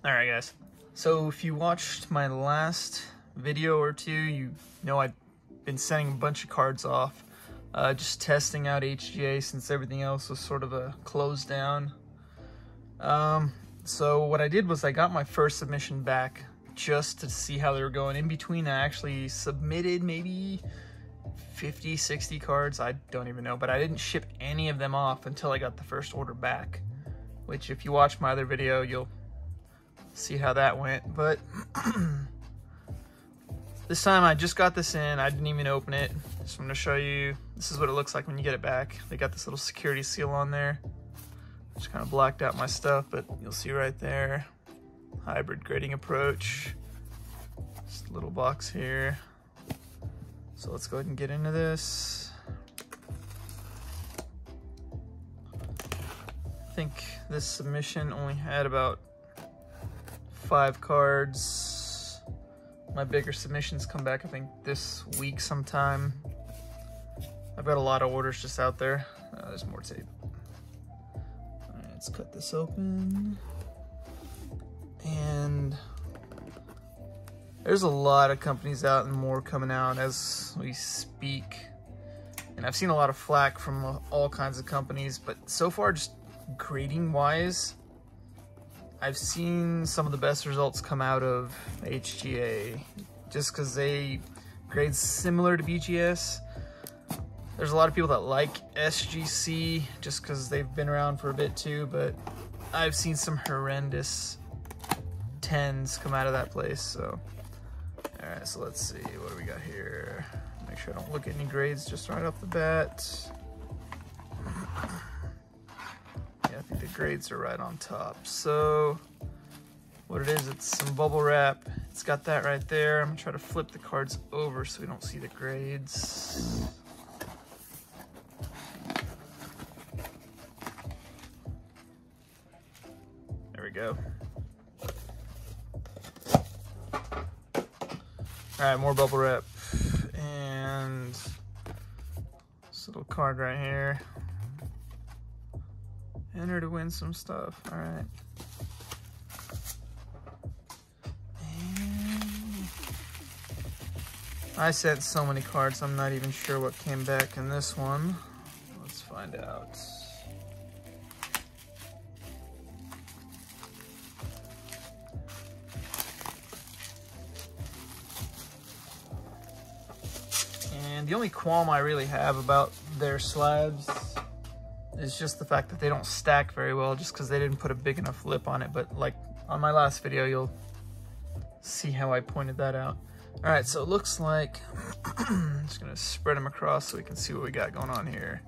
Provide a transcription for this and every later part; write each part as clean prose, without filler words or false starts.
All right, guys. So if you watched my last video or two, you know I've been sending a bunch of cards off, just testing out HGA since everything else was sort of a closed down. So what I did was I got my first submission back just to see how they were going. In between, I actually submitted maybe 50, 60 cards. I don't even know, but I didn't ship any of them off until I got the first order back, which if you watch my other video, you'll see how that went. But this time I just got this in. I didn't even open it. So I'm going to show you. This is what it looks like when you get it back. They got this little security seal on there. Just kind of blacked out my stuff, but you'll see right there. Hybrid grading approach. Just a little box here. So let's go ahead and get into this. I think this submission only had about 5 cards. My bigger submissions come back, I think, this week sometime. I've got a lot of orders just out there. There's more tape. All right, let's cut this open. And there's a lot of companies out and more coming out as we speak. And I've seen a lot of flack from all kinds of companies, but so far, just grading wise, I've seen some of the best results come out of HGA just because they grade similar to BGS. There's a lot of people that like SGC just because they've been around for a bit too, but I've seen some horrendous 10s come out of that place. So, all right, so let's see, what do we got here? Make sure I don't look at any grades just right off the bat. Yeah, I think the grades are right on top. So what it is, it's some bubble wrap. It's got that right there. I'm gonna try to flip the cards over so we don't see the grades. There we go. All right, more bubble wrap. And this little card right here. Enter to win some stuff. All right. And I sent so many cards, I'm not even sure what came back in this one. Let's find out. And the only qualm I really have about their slabs is just the fact that they don't stack very well just because they didn't put a big enough lip on it. But like on my last video, you'll see how I pointed that out. All right, so it looks like I'm just gonna spread them across so we can see what we got going on here.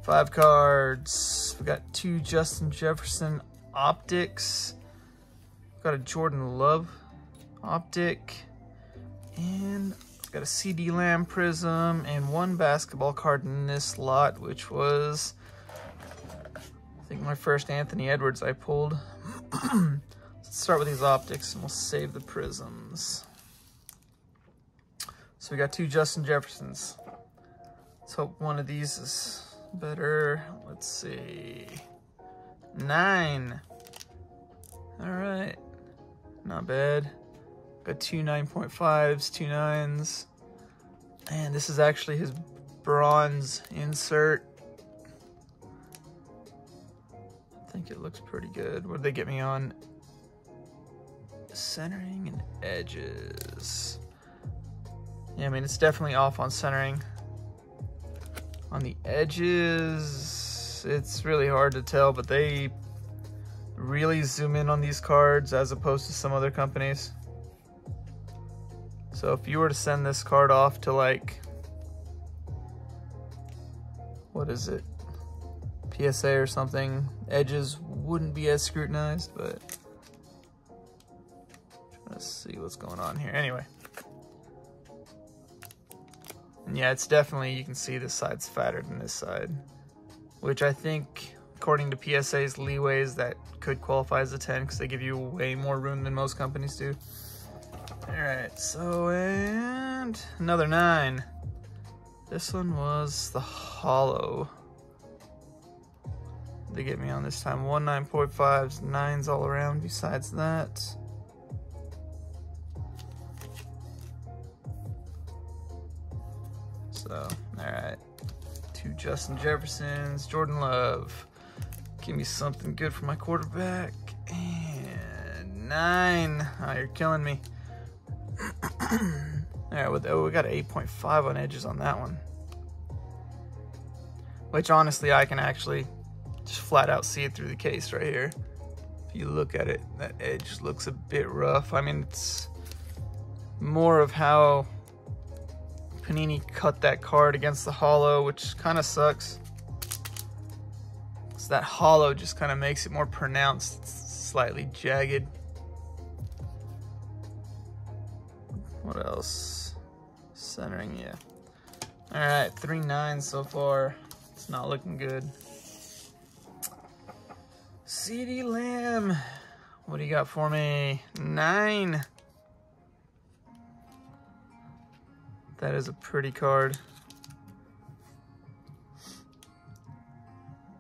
5 cards. We got 2 Justin Jefferson optics. We've got a Jordan Love optic. And got a CD Lamb prism and 1 basketball card in this lot, which was, I think, my first Anthony Edwards I pulled. Let's start with these optics and we'll save the prisms. So we got 2 Justin Jeffersons. Let's hope one of these is better. Let's see. 9. All right, not bad. Got 2 9.5s, 2 9s. And this is actually his bronze insert. I think it looks pretty good. What did they get me on? Centering and edges. Yeah, I mean, it's definitely off on centering. On the edges, it's really hard to tell, but they really zoom in on these cards as opposed to some other companies. So if you were to send this card off to, like, what is it, PSA or something, edges wouldn't be as scrutinized, but let's see what's going on here. Anyway. And yeah, it's definitely, you can see this side's fatter than this side, which I think, according to PSA's leeways, that could qualify as a 10 because they give you way more room than most companies do. All right, so, and another 9. This one was the hollow they get me on this time. 1 9.5s, 9s all around besides that. So, alright. 2 Justin Jeffersons, Jordan Love. Give me something good for my quarterback. And 9. Oh, you're killing me. Alright, we got an 8.5 on edges on that one. Which honestly, I can actually just flat out see it through the case right here. If you look at it, that edge looks a bit rough. I mean, it's more of how Panini cut that card against the hollow, which kind of sucks. So that hollow just kind of makes it more pronounced. It's slightly jagged. What else? Centering, yeah. All right, 3 9s so far. It's not looking good. CeeDee Lamb, what do you got for me? 9. That is a pretty card.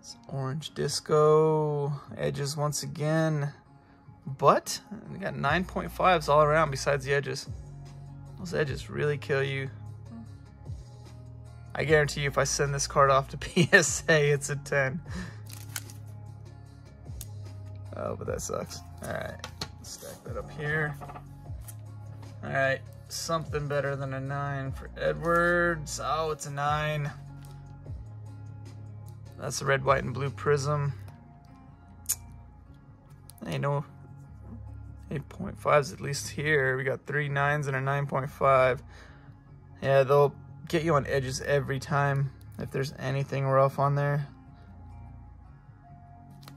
It's orange disco, edges once again. But we got 9.5s all around besides the edges. Those edges really kill you. I guarantee you if I send this card off to PSA, it's a 10. Oh, but that sucks. All right, stack that up here. All right, something better than a 9 for Edwards. Oh, it's a 9. That's a red, white, and blue prism. Ain't no 8.5s at least here. We got 3 9s and a 9.5. Yeah, they'll get you on edges every time if there's anything rough on there.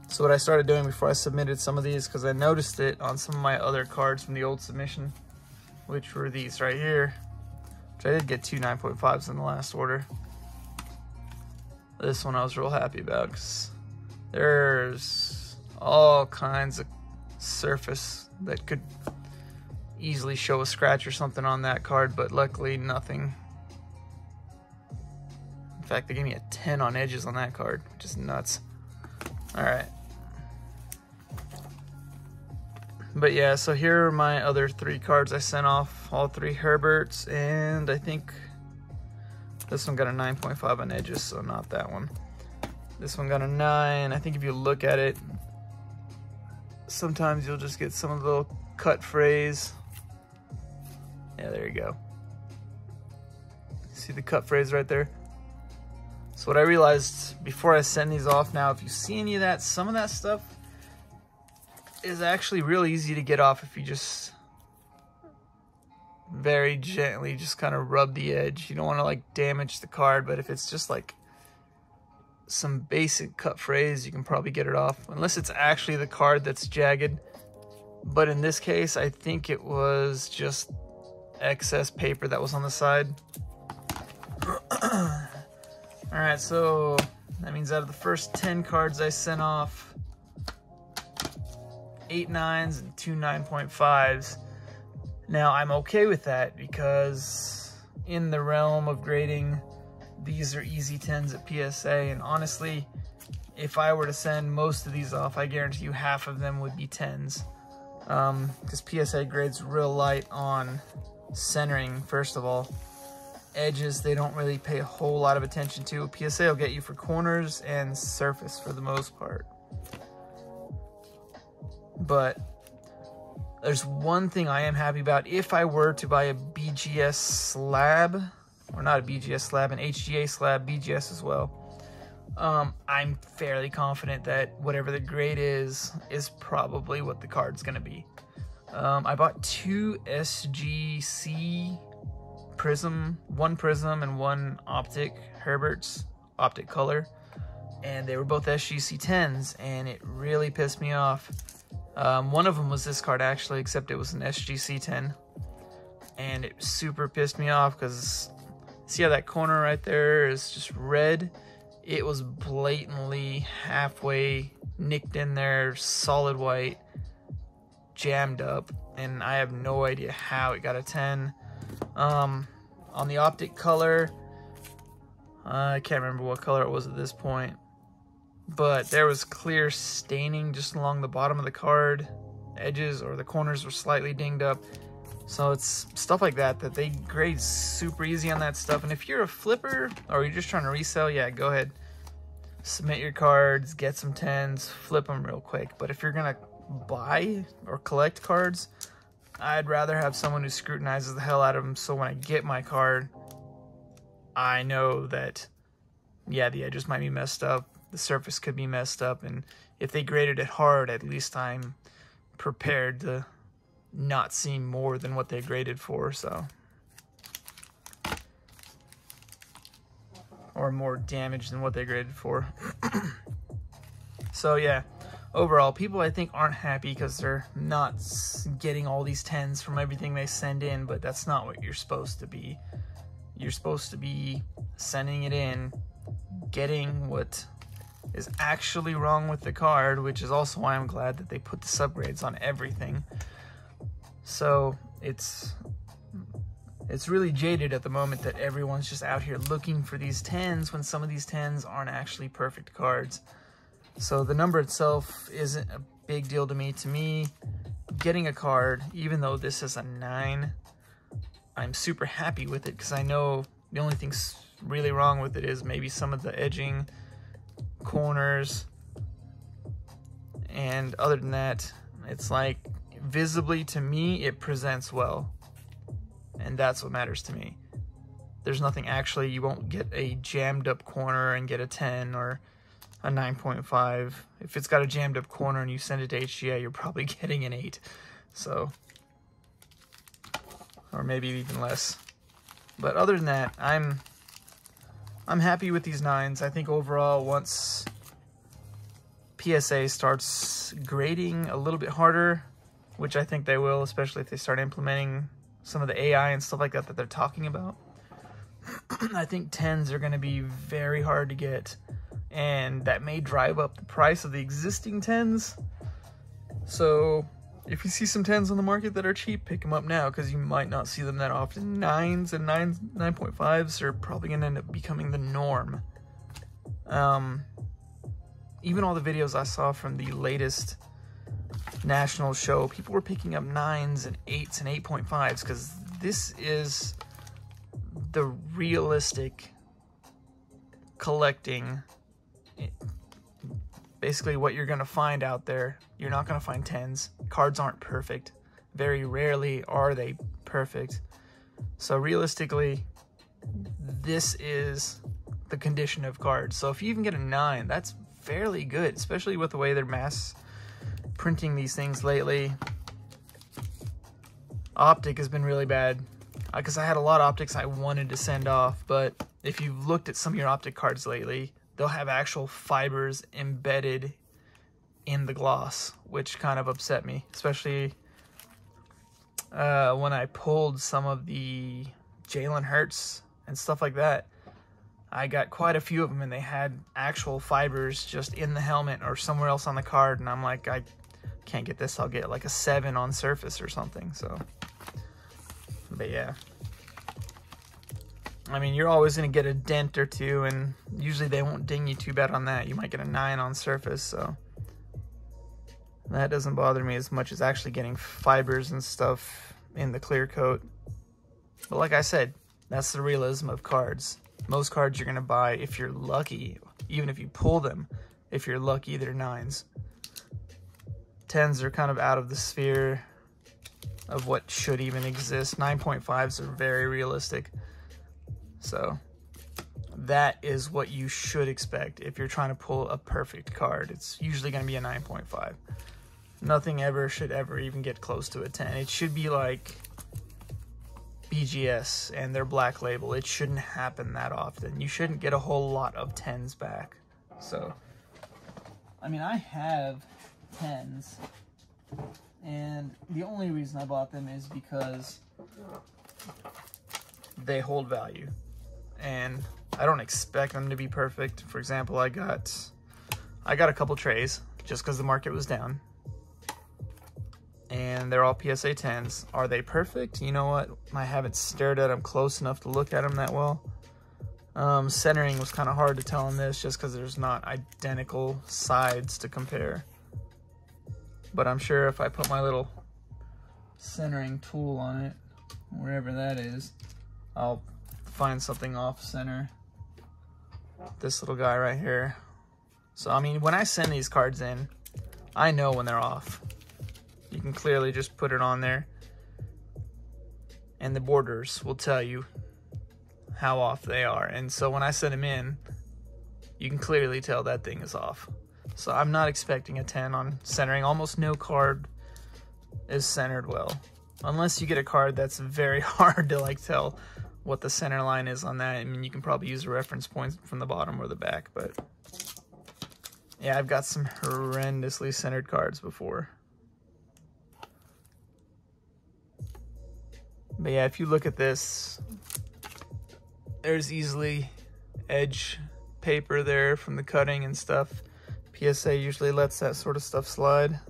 So what I started doing before I submitted some of these, because I noticed it on some of my other cards from the old submission, which were these right here, which I did get 2 9.5s in the last order. This one I was real happy about because there's all kinds of surface that could easily show a scratch or something on that card, but luckily nothing. In fact, they gave me a 10 on edges on that card, which is nuts. All right. But yeah, so here are my other 3 cards I sent off. All 3 Herberts, and I think this one got a 9.5 on edges, so not that one. This one got a 9. I think if you look at it, sometimes you'll just get some of the little cut phrase. Yeah, there you go. See the cut phrase right there? So what I realized before I send these off now, if you see any of that, some of that stuff is actually real easy to get off if you just very gently just kind of rub the edge. You don't want to like damage the card, but if it's just like some basic cut phrase, you can probably get it off, unless it's actually the card that's jagged. But in this case, I think it was just excess paper that was on the side. All right, so that means out of the first 10 cards I sent off, 8 9s and 2 9.5s. Now I'm okay with that because in the realm of grading, these are easy 10s at PSA, and honestly, if I were to send most of these off, I guarantee you half of them would be 10s. Because PSA grades real light on centering, first of all. Edges, they don't really pay a whole lot of attention to. PSA will get you for corners and surface for the most part. But there's one thing I am happy about. If I were to buy a BGS slab, or not a BGS slab, an HGA slab, BGS as well, I'm fairly confident that whatever the grade is probably what the card's gonna be. I bought 2 SGC prism, 1 prism and 1 optic Herbert's optic color, and they were both SGC 10s, and it really pissed me off. One of them was this card actually, except it was an SGC 10, and it super pissed me off because see how that corner right there is just red? It was blatantly halfway nicked in there, solid white, jammed up, and I have no idea how it got a 10. On the optic color, I can't remember what color it was at this point. but there was clear staining just along the bottom of the card. Edges or the corners were slightly dinged up. So it's stuff like that they grade super easy on that stuff. And if you're a flipper or you're just trying to resell, yeah, go ahead. Submit your cards, get some 10s, flip them real quick. But if you're gonna buy or collect cards, I'd rather have someone who scrutinizes the hell out of them, so when I get my card, I know that, yeah, the edges might be messed up, the surface could be messed up, and if they graded it hard, at least I'm prepared to not see more than what they graded for, so. Or more damage than what they graded for. So yeah, overall, people I think aren't happy because they're not getting all these 10s from everything they send in, but that's not what you're supposed to be. You're supposed to be sending it in, getting what is actually wrong with the card, which is also why I'm glad that they put the subgrades on everything. So it's really jaded at the moment that everyone's just out here looking for these 10s when some of these 10s aren't actually perfect cards. So the number itself isn't a big deal to me. To me, getting a card, even though this is a 9, I'm super happy with it because I know the only thing really wrong with it is maybe some of the edging, corners, and other than that, it's like visibly to me it presents well, and that's what matters to me. There's nothing actually, you won't get a jammed up corner and get a 10 or a 9.5. If it's got a jammed up corner and you send it to HGA, you're probably getting an 8. So, or maybe even less. But other than that, I'm happy with these 9s. I think overall, once PSA starts grading a little bit harder, which I think they will, especially if they start implementing some of the AI and stuff like that that they're talking about, I think 10s are going to be very hard to get, and that may drive up the price of the existing 10s. So if you see some 10s on the market that are cheap, pick them up now, because you might not see them that often. 9s and 9.5s are probably going to end up becoming the norm. Even all the videos I saw from the latest national show, people were picking up 9s and 8s and 8.5s, because this is the realistic collecting. Basically what you're going to find out there. You're not going to find 10s. Cards aren't perfect. Very rarely are they perfect. So realistically, this is the condition of cards. So if you even get a 9, that's fairly good, especially with the way they're mass printing these things lately. Optic has been really bad, because I had a lot of optics I wanted to send off, but if you've looked at some of your optic cards lately, they'll have actual fibers embedded in the gloss, which kind of upset me, especially when I pulled some of the Jalen Hurts and stuff like that. I got quite a few of them, and they had actual fibers just in the helmet or somewhere else on the card, and I'm like, I can't get this. I'll get like a 7 on surface or something. So, but yeah, I mean, you're always going to get a dent or two, and usually they won't ding you too bad on that. You might get a 9 on surface, so that doesn't bother me as much as actually getting fibers and stuff in the clear coat. But like I said, that's the realism of cards. Most cards you're going to buy, if you're lucky, even if you pull them, if you're lucky, they're 9s. 10s are kind of out of the sphere of what should even exist. 9.5s are very realistic. So that is what you should expect if you're trying to pull a perfect card. It's usually going to be a 9.5. Nothing ever should ever even get close to a 10. It should be like BGS and their black label. It shouldn't happen that often. You shouldn't get a whole lot of 10s back. So, I mean, I have 10s, and the only reason I bought them is because they hold value, and I don't expect them to be perfect. For example, I got a couple trays just because the market was down, and they're all PSA 10s. Are they perfect? You know what? I haven't stared at them close enough to look at them that well. Centering was kind of hard to tell on this just because there's not identical sides to compare. But I'm sure if I put my little centering tool on it, wherever that is, I'll find something off center. This little guy right here. So I mean, when I send these cards in, I know when they're off. You can clearly just put it on there, and the borders will tell you how off they are. And so when I send them in, you can clearly tell that thing is off. So I'm not expecting a 10 on centering. Almost no card is centered well, unless you get a card that's very hard to like tell what the center line is on that. I mean, you can probably use a reference point from the bottom or the back, but yeah, I've got some horrendously centered cards before. But yeah, if you look at this, there's easily edge paper there from the cutting and stuff. PSA usually lets that sort of stuff slide.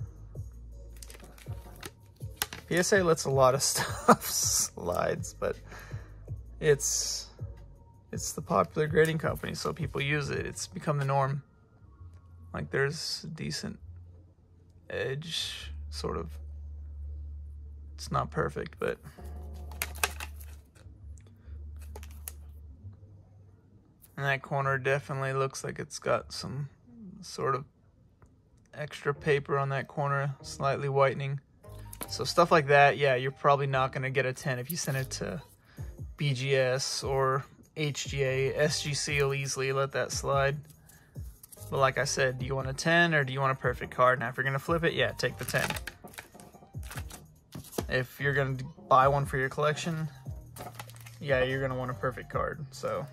PSA lets a lot of stuff slides, but it's the popular grading company, so people use it. It's become the norm. Like, there's a decent edge, sort of. It's not perfect, but and that corner definitely looks like it's got some sort of extra paper on that corner, slightly whitening. So stuff like that, yeah, you're probably not going to get a 10 if you send it to BGS or HGA. SGC will easily let that slide. But like I said, do you want a 10 or do you want a perfect card? Now, if you're going to flip it, yeah, take the 10. If you're going to buy one for your collection, yeah, you're going to want a perfect card. So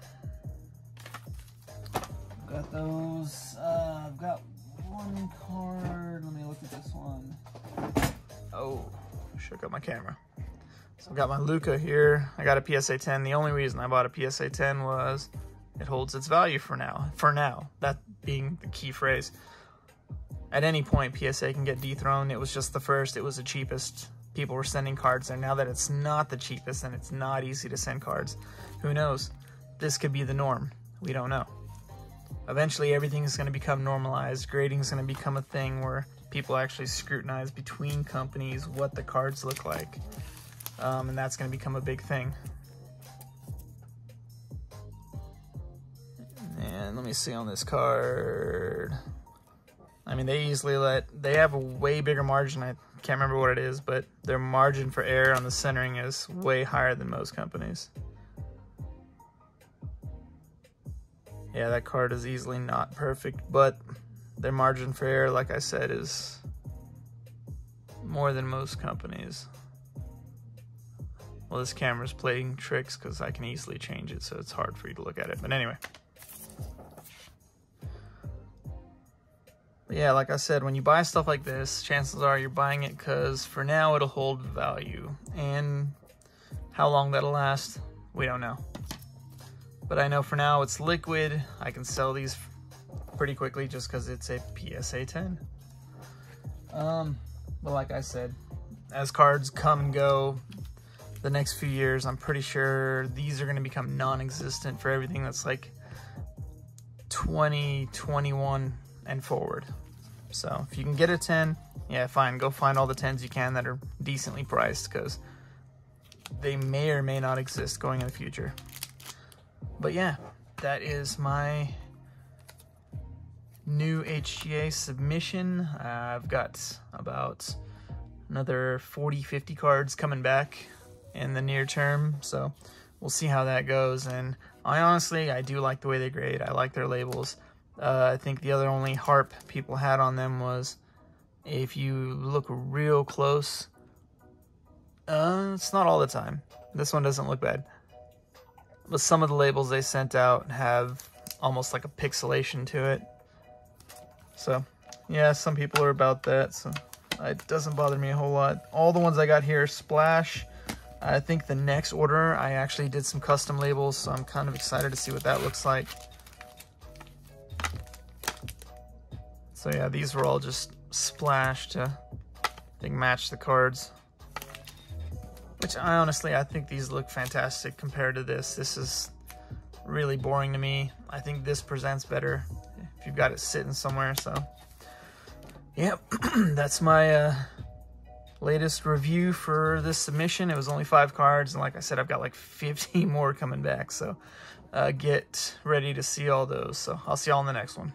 got those. I've got one card. Let me look at this one. Oh, shook up my camera. So I've got my Luca here. I got a PSA 10. The only reason I bought a PSA 10 was it holds its value for now. For now, that being the key phrase. At any point, PSA can get dethroned. It was just the first. It was the cheapest. People were sending cards there. Now that it's not the cheapest and it's not easy to send cards, who knows? This could be the norm. We don't know. Eventually, everything is going to become normalized. Grading is going to become a thing where people actually scrutinize between companies what the cards look like. And that's going to become a big thing. And let me see on this card. I mean, they have a way bigger margin. I can't remember what it is, but their margin for error on the centering is way higher than most companies. Yeah, that card is easily not perfect, but their margin for error, like I said, is more than most companies. Well, this camera's playing tricks because I can easily change it, so it's hard for you to look at it. But anyway. But yeah, like I said, when you buy stuff like this, chances are you're buying it because for now it'll hold value. And how long that'll last, we don't know. But I know for now it's liquid. I can sell these pretty quickly just because it's a PSA 10. But like I said, as cards come and go the next few years, I'm pretty sure these are going to become non-existent for everything that's like 2021 and forward. So if you can get a 10, yeah, fine. Go find all the 10s you can that are decently priced because they may or may not exist going in the future. But yeah, that is my new HGA submission. I've got about another 40-50 cards coming back in the near term, so we'll see how that goes. And I do like the way they grade. I like their labels. I think the other only harp people had on them was if you look real close. It's not all the time. This one doesn't look bad. But some of the labels they sent out have almost like a pixelation to it. So, yeah, some people are about that, so it doesn't bother me a whole lot. All the ones I got here are Splash. I think the next order, I actually did some custom labels, so I'm kind of excited to see what that looks like. So yeah, these were all just Splash to, I think, match the cards. Which I think these look fantastic compared to this. This is really boring to me. I think this presents better if you've got it sitting somewhere. So, yeah, that's my latest review for this submission. It was only 5 cards, and like I said, I've got like 50 more coming back. So, get ready to see all those. So, I'll see y'all in the next one.